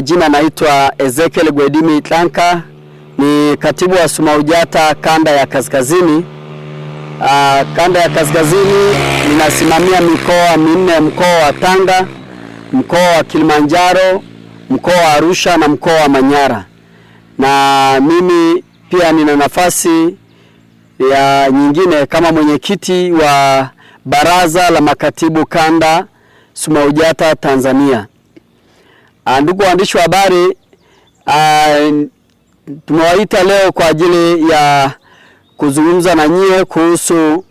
majina naitwa Ezekiel Gwedimi Itlanka, ni katibu wa SUMAUJATA kanda ya kaskazini. Kanda ya kaskazini ninasimamia mikoa minne: mkoa wa Tanga, mkoa wa Kilimanjaro, mkoa wa Arusha na mkoa wa Manyara. Na mimi pia nina nafasi ya nyingine kama mwenyekiti wa baraza la makatibu kanda SUMAUJATA Tanzania. Ndugu waandishi wa habari, tumewaita leo kwa ajili ya kuzungumza na nyie kuhusu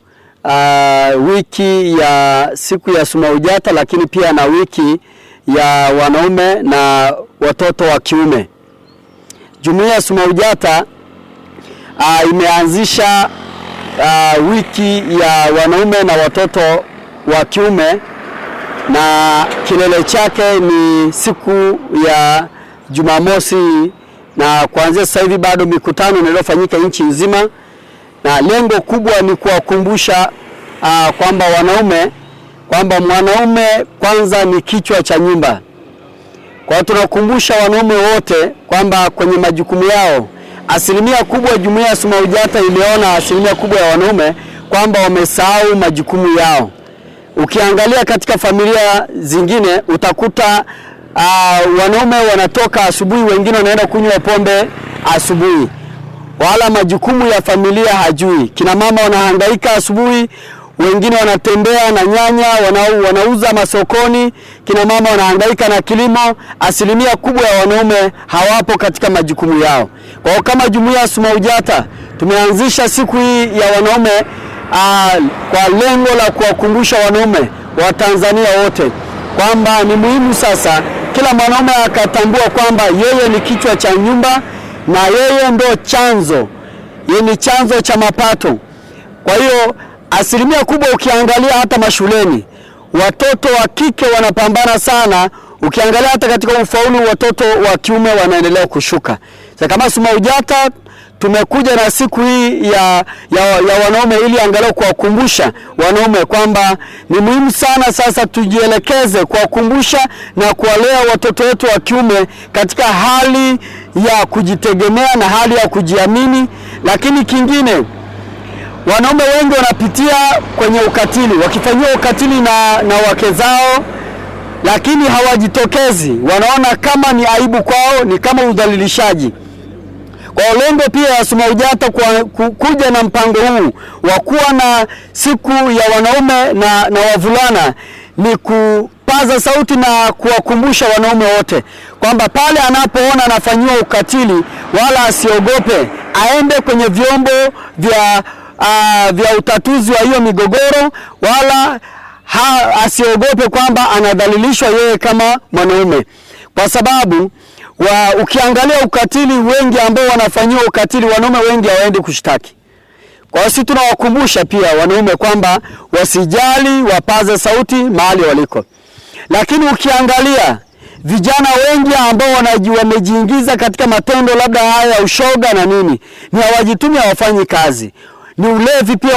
wiki ya siku ya SUMAUJATA, lakini pia na wiki ya wanaume na watoto wa kiume. Jumuiya ya SUMAUJATA imeanzisha wiki ya wanaume na watoto wa kiume, na kilele chake ni siku ya Jumamosi, na kuanzia sasa hivi bado mikutano inayofanyika nchi nzima, na lengo kubwa ni kuwakumbusha kwamba mwanaume kwanza ni kichwa cha nyumba. Kwa hiyo tunakumbusha wanaume wote kwamba kwenye majukumu yao, asilimia kubwa jumuiya ya SUMAUJATA iliona asilimia kubwa ya wanaume kwamba wamesahau majukumu yao. Ukiangalia katika familia zingine utakuta wanaume wanatoka asubuhi, wengine wanaenda kunywa pombe asubuhi, wala majukumu ya familia hajui. Kina mama wanahangaika asubuhi, wengine wanatembea na nyanya, wanauza masokoni, kina mama wanahangaika na kilimo. Asilimia kubwa ya wanaume hawapo katika majukumu yao. Kwa hiyo kama jumuiya ya SUMAUJATA tumeanzisha siku hii ya wanaume kwa lengo la kuwakumbusha wanaume wa Tanzania wote kwamba ni muhimu sasa kila mwanaume akatambua kwamba yeye ni kichwa cha nyumba na yeye ndo chanzo, yeye ni chanzo cha mapato. Kwa hiyo asilimia kubwa ukiangalia hata mashuleni watoto wa kike wanapambana sana, ukiangalia hata katika ufaulu watoto wa kiume wanaendelea kushuka. Sasa kama SUMAUJATA tumekuja na siku hii ya wanaume ili angalau kuwakumbusha wanaume kwamba ni muhimu sana sasa tujielekeze kuwakumbusha na kuwalea watoto wetu wa kiume katika hali ya kujitegemea na hali ya kujiamini. Lakini kingine, wanaume wengi wanapitia kwenye ukatili, wakifanyiwa ukatili na wake zao, lakini hawajitokezi, wanaona kama ni aibu kwao, ni kama udhalilishaji. Kwa lengo pia ya SUMAUJATA kuja na mpango huu wa kuwa na siku ya wanaume na wavulana ni kupaza sauti na kuwakumbusha wanaume wote kwamba pale anapoona anafanyiwa ukatili wala asiogope, aende kwenye vyombo vya utatuzi wa hiyo migogoro, wala asiogope kwamba anadhalilishwa yeye kama mwanaume. Kwa sababu ukiangalia ukatili, wengi ambao wanafanyiwa ukatili, wanaume wengi hawaendi kushtaki. Kwa hiyo sisi tunawakumbusha pia wanaume kwamba wasijali, wapaze sauti mahali waliko. Lakini ukiangalia vijana wengi ambao wamejiingiza katika matendo labda haya ya ushoga na nini, ni hawajitumi, hawafanyi kazi. Ni ulevi pia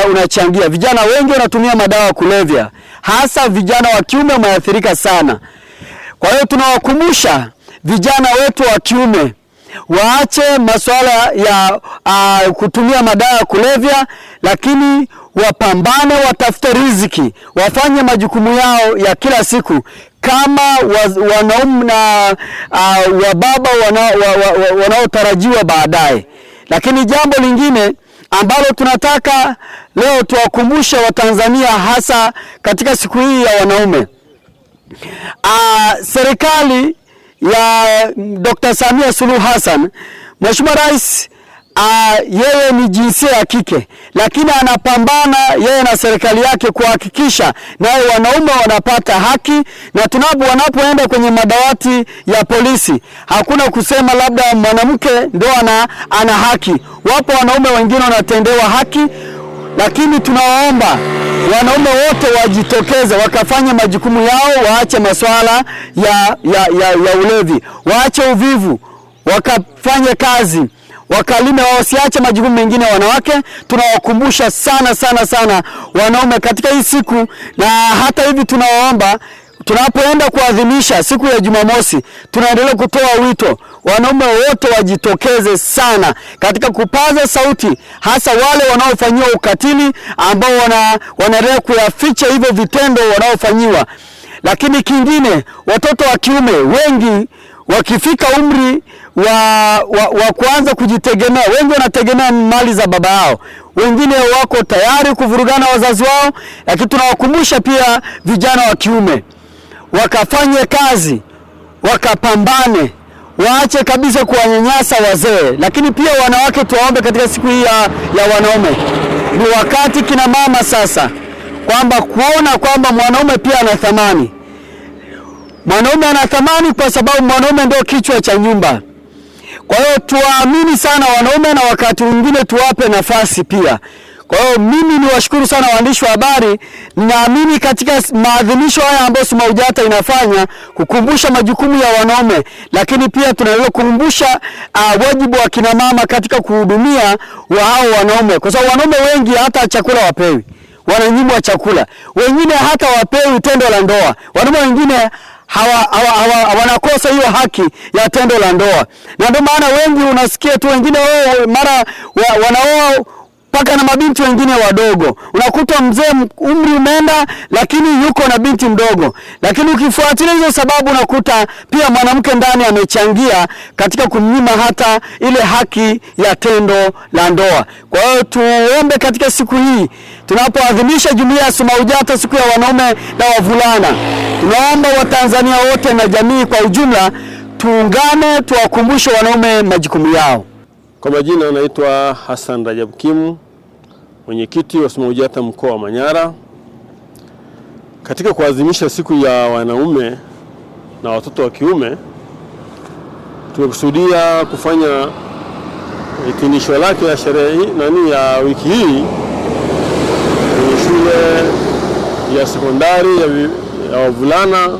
unachangia. Vijana wengi wanatumia madawa ya kulevya, hasa vijana wa kiume wameathirika sana. Kwa hiyo tunawakumbusha vijana wetu wa kiume waache masuala ya kutumia madawa ya kulevya, lakini wapambane, watafute riziki, wafanye majukumu yao ya kila siku kama wanaume na wababa wanaotarajiwa baadaye. Lakini jambo lingine ambalo tunataka leo tuwakumbushe Watanzania hasa katika siku hii ya wanaume, serikali ya Dr. Samia Suluhu Hassan, Mheshimiwa Rais, yeye ni jinsia ya kike, lakini anapambana yeye na serikali yake kuhakikisha naye wanaume wanapata haki, na wanapoenda kwenye madawati ya polisi hakuna kusema labda mwanamke ndio ana haki. Wapo wanaume wengine wanatendewa haki, lakini tunawaomba wanaume wote wajitokeze wakafanya majukumu yao, waache masuala ya ulevi, waache uvivu, wakafanye kazi, wakalime, wasiache majukumu mengine wanawake. Tunawakumbusha sana wanaume katika hii siku, na hata hivi tunawaomba tunapoenda kuadhimisha siku ya Jumamosi, tunaendelea kutoa wito wanaume wote wajitokeze sana katika kupaza sauti, hasa wale wanaofanyiwa ukatili ambao wanaendelea kuyaficha hivyo vitendo wanaofanyiwa. Lakini kingine, watoto wa kiume wengi wakifika umri wa kuanza kujitegemea, wengi wanategemea mali za baba yao, wengine wako tayari kuvurugana wazazi wao. Lakini tunawakumbusha pia vijana wa kiume wakafanye kazi, wakapambane, waache kabisa kuwanyanyasa wazee. Lakini pia wanawake, tuwaombe katika siku hii ya wanaume, ni wakati kina mama sasa kwamba kuona kwamba mwanaume pia ana thamani. Mwanaume ana thamani kwa sababu mwanaume ndio kichwa cha nyumba. Kwa hiyo tuwaamini sana wanaume, na wakati mwingine tuwape nafasi pia. Kwa hiyo mimi niwashukuru sana waandishi wa habari. Ninaamini katika maadhimisho haya ambayo SMAUJATA inafanya kukumbusha majukumu ya wanaume, lakini pia tunaweza kukumbusha wajibu wa kina mama katika kuhudumia hao wanaume, kwa sababu wanaume wengi hata chakula wapewi, wananyimwa chakula, wengine hata wapewi tendo la ndoa. Wanaume wengine wanakosa hiyo haki ya tendo la ndoa, na ndio maana wengi unasikia tu wengine mara wanaoa mpaka na mabinti wengine wadogo. Unakuta mzee umri umeenda, lakini yuko na binti mdogo. Lakini ukifuatilia hizo sababu, unakuta pia mwanamke ndani amechangia katika kumnyima hata ile haki ya tendo la ndoa. Kwa hiyo tuombe katika siku hii tunapoadhimisha jumuiya ya SMAUJATA, siku ya wanaume na wavulana, tunaomba Watanzania wote na jamii kwa ujumla tuungane, tuwakumbushe wanaume majukumu yao. Kwa majina naitwa Hassan Rajab Kimu, mwenyekiti wa SMAUJATA mkoa wa Manyara. Katika kuadhimisha siku ya wanaume na watoto wa kiume, tumekusudia kufanya hitimisho lake ya sherehe ya wiki hii kwenye shule ya sekondari ya wavulana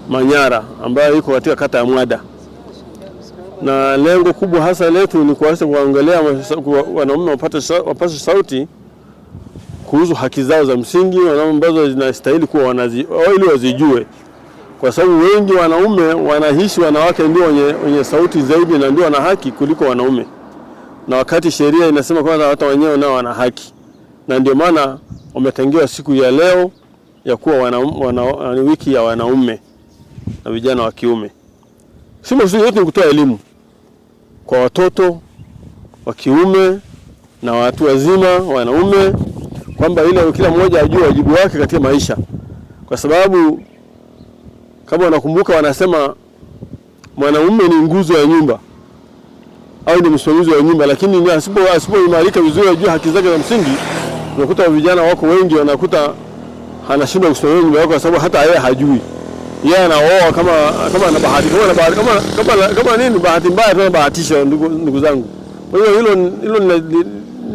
Manyara ambayo iko katika kata ya Mwada. Na lengo kubwa hasa letu ni kuweza kuangalia wanaume wapate sauti kuhusu haki zao za msingi ambazo zinastahili kuwa ili wazijue, kwa sababu wengi wanaume wanahisi wanawake ndio wenye sauti zaidi na ndio wana haki kuliko wanaume, na wakati sheria inasema kwamba hata wenyewe nao wana haki. Na ndio maana wametengewa siku ya leo ya kuwa wiki ya wanaume na vijana wa kiume. Sisi yetu ni kutoa elimu kwa watoto wa kiume na watu wazima wanaume, kwamba ile kila mmoja ajue wajibu wake katika maisha, kwa sababu kama unakumbuka wanasema mwanaume ni nguzo ya nyumba au ni msimamizi wa nyumba, lakini asipoimarika vizuri ajue haki zake za msingi, unakuta vijana wako wengi wanakuta anashindwa kusimamia nyumba yake kwa sababu hata yeye hajui. Yeye anaoa kama ana bahati, kama nini, bahati mbaya tena bahatisha, ndugu zangu. Kwa hiyo hilo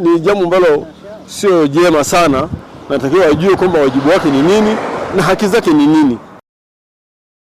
ni jambo ambalo sio jema sana. Natakiwa ajue kwamba wajibu wake ni nini na haki zake ni nini.